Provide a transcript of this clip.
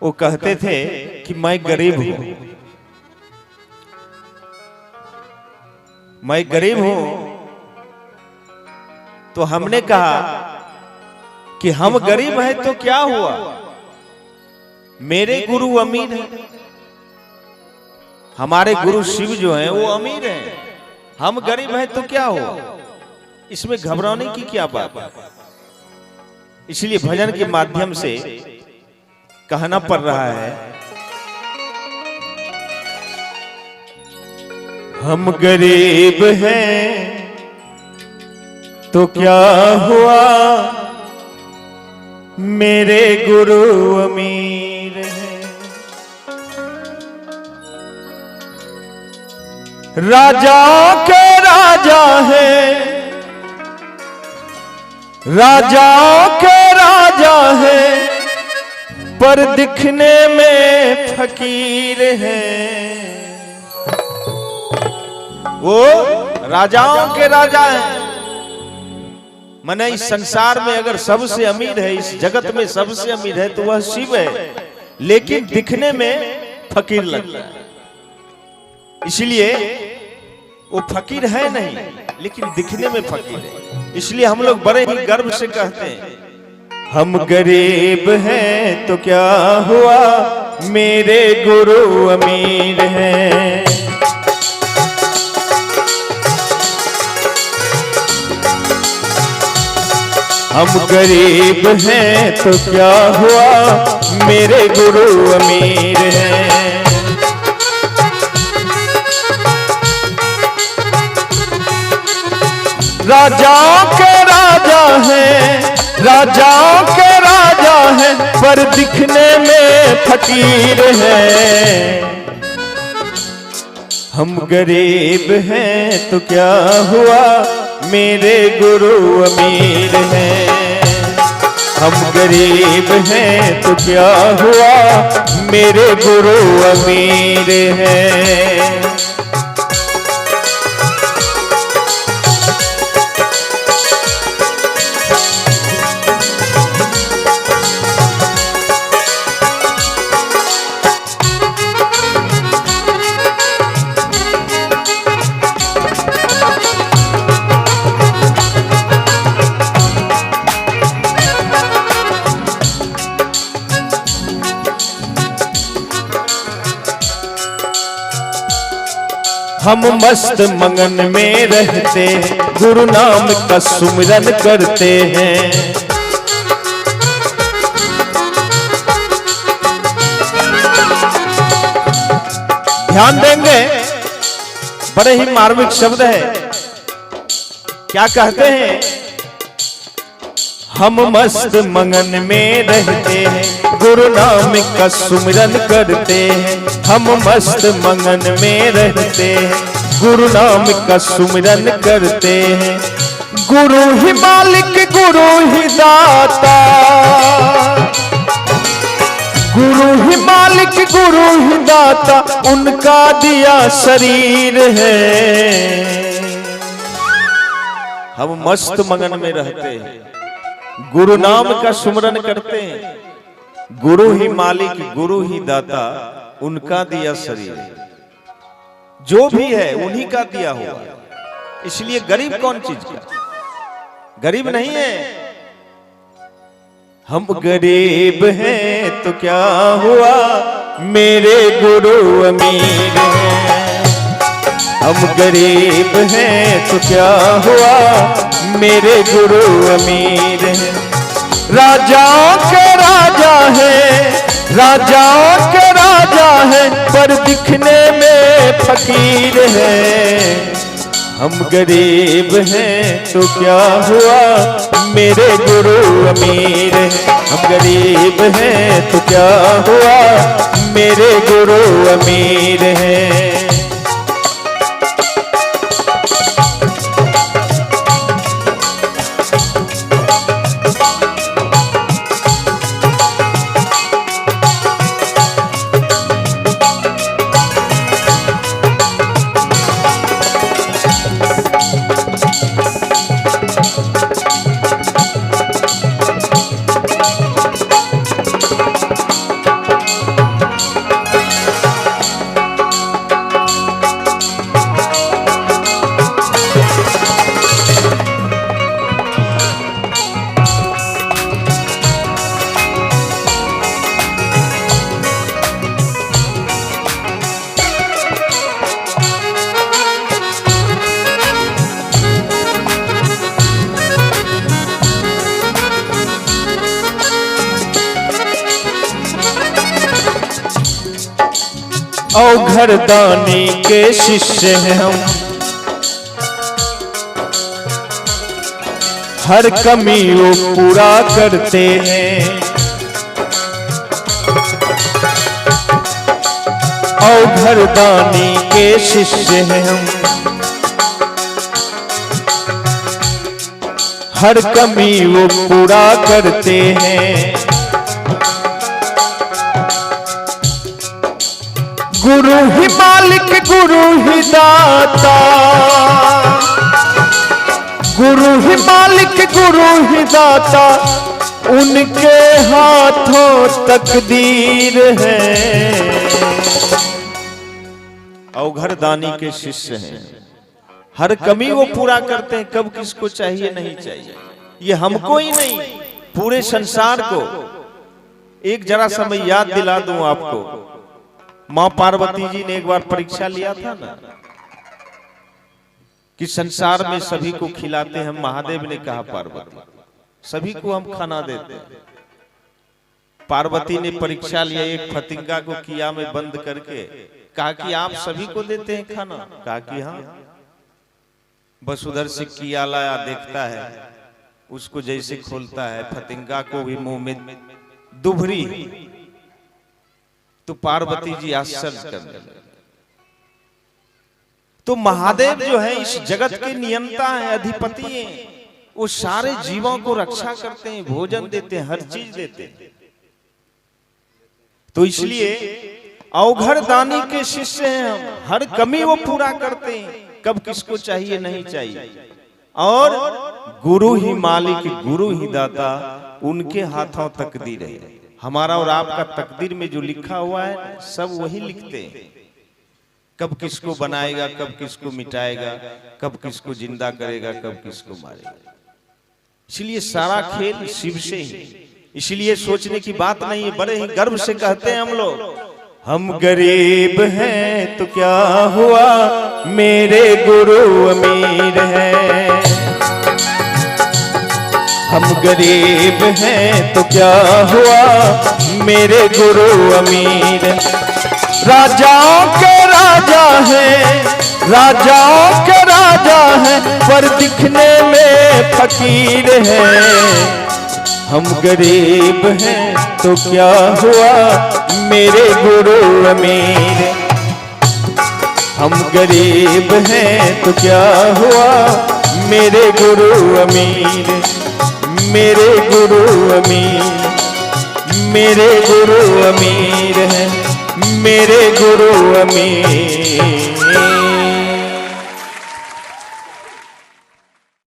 वो कहते थे कि मैं गरीब हूं, मैं गरीब हूं। तो हमने कहा कि हम गरीब हैं तो क्या हुआ, मेरे गुरु अमीर हैं, हमारे गुरु शिव जो हैं वो अमीर हैं, हम गरीब हैं तो क्या हुआ, इसमें घबराने की क्या बात है। इसलिए भजन के माध्यम से कहना पड़ रहा है, हम गरीब हैं तो क्या हुआ, मेरे गुरु अमीर हैं। राजा के राजा है, राजा के राजा है, पर दिखने में फकीर है। वो राजाओं के राजा हैं, माने इस संसार में अगर सबसे अमीर है, इस जगत में सबसे अमीर है तो वह शिव है, लेकिन दिखने में फकीर लगता है। इसलिए वो फकीर है नहीं, लेकिन दिखने में फकीर है। इसलिए हम लोग बड़े ही गर्व से कहते हैं, हम गरीब हैं तो क्या हुआ, मेरे गुरु अमीर हैं। हम गरीब हैं तो क्या हुआ, मेरे गुरु अमीर हैं। राजाओं के राजा हैं, राजाओं के राजा हैं, पर दिखने में फकीर हैं। हम गरीब हैं तो क्या हुआ, मेरे गुरु अमीर हैं। हम गरीब हैं तो क्या हुआ, मेरे गुरु अमीर हैं। हम मस्त मगन में रहते, गुरु नाम का सुमिरन करते हैं। ध्यान देंगे, बड़े ही मार्मिक शब्द है। क्या कहते हैं, हम मस्त मगन में रहते हैं, गुरु नाम का सुमिरन करते हैं। हम मस्त मगन में रहते हैं, गुरु नाम का सुमिरन करते हैं। गुरु ही मालिक, गुरु ही दाता, गुरु ही मालिक, गुरु ही दाता, उनका दिया शरीर है। हम मस्त मगन में रहते हैं, गुरु नाम का सुमिरन करते हैं। गुरु ही मालिक, गुरु ही दाता, उनका दिया शरीर, जो भी है उन्हीं का दिया हुआ। इसलिए गरीब कौन चीज का, गरीब नहीं है। हम गरीब हैं तो क्या हुआ, मेरे गुरु अमीर हैं। हम गरीब हैं तो क्या हुआ, मेरे गुरु अमीर हैं। राजाओं के राजा हैं, राजाओं के राजा हैं, पर दिखने में फकीर हैं। हम गरीब हैं तो क्या हुआ, मेरे गुरु अमीर हैं। हम गरीब हैं तो क्या हुआ, मेरे गुरु अमीर हैं। अवघर दानी के शिष्य हैं हम, हर कमी वो पूरा करते हैं। अवघर दानी के शिष्य हैं हम, हर कमी वो पूरा करते हैं। गुरु ही मालिक गुरु ही दाता, गुरु ही मालिक गुरु ही दाता, उनके हाथों तकदीर है। अवघर दानी के शिष्य हैं, हर कमी वो पूरा करते हैं। कब किसको चाहिए नहीं चाहिए, ये हमको ही नहीं पूरे संसार को। एक जरा सा मैं याद दिला दूं आपको, मां पार्वती जी ने एक बार परीक्षा लिया था ना कि संसार में सभी को खिलाते हैं। महादेव ने कहा पार्वती सभी को हम खाना देते हैं। पार्वती ने परीक्षा लिया, एक फतिंगा को किया में बंद करके कहा कि आप सभी को देते हैं खाना? कहा कि हाँ। बस उधर से किया लाया, देखता है उसको जैसे खोलता है फतिंगा को भी मुंह में दुभरी। तो पार्वती जी आश्चर्य करने लगे। तो महादेव जो है इस जगत के नियंता है, अधिपति हैं। वो सारे जीवों को रक्षा करते हैं, भोजन देते हैं, हर चीज देते हैं। तो इसलिए अवघर दानी के शिष्य हैं हम, हर कमी वो पूरा करते हैं। कब किसको चाहिए नहीं चाहिए। और गुरु ही मालिक गुरु ही दाता, उनके हाथों तकदीर है। हमारा और आपका तकदीर में जो लिखा हुआ है सब वही लिखते हैं। कब किसको बनाएगा, कब किसको मिटाएगा, कब किसको जिंदा करेगा, कब किसको मारेगा। इसलिए सारा खेल शिव से ही। इसलिए सोचने की बात नहीं है, बड़े ही गर्व से कहते हैं हम लोग, हम गरीब हैं तो क्या हुआ, मेरे गुरु अमीर हैं। हम गरीब हैं तो क्या हुआ, मेरे गुरु अमीर। राजाओं के राजा हैं, राजाओं के राजा हैं, पर दिखने में फकीर हैं। हम गरीब हैं तो क्या हुआ, मेरे गुरु अमीर। हम गरीब हैं तो क्या हुआ, मेरे गुरु अमीर। मेरे गुरु अमीर, मेरे गुरु अमीर हैं, मेरे गुरु अमीर।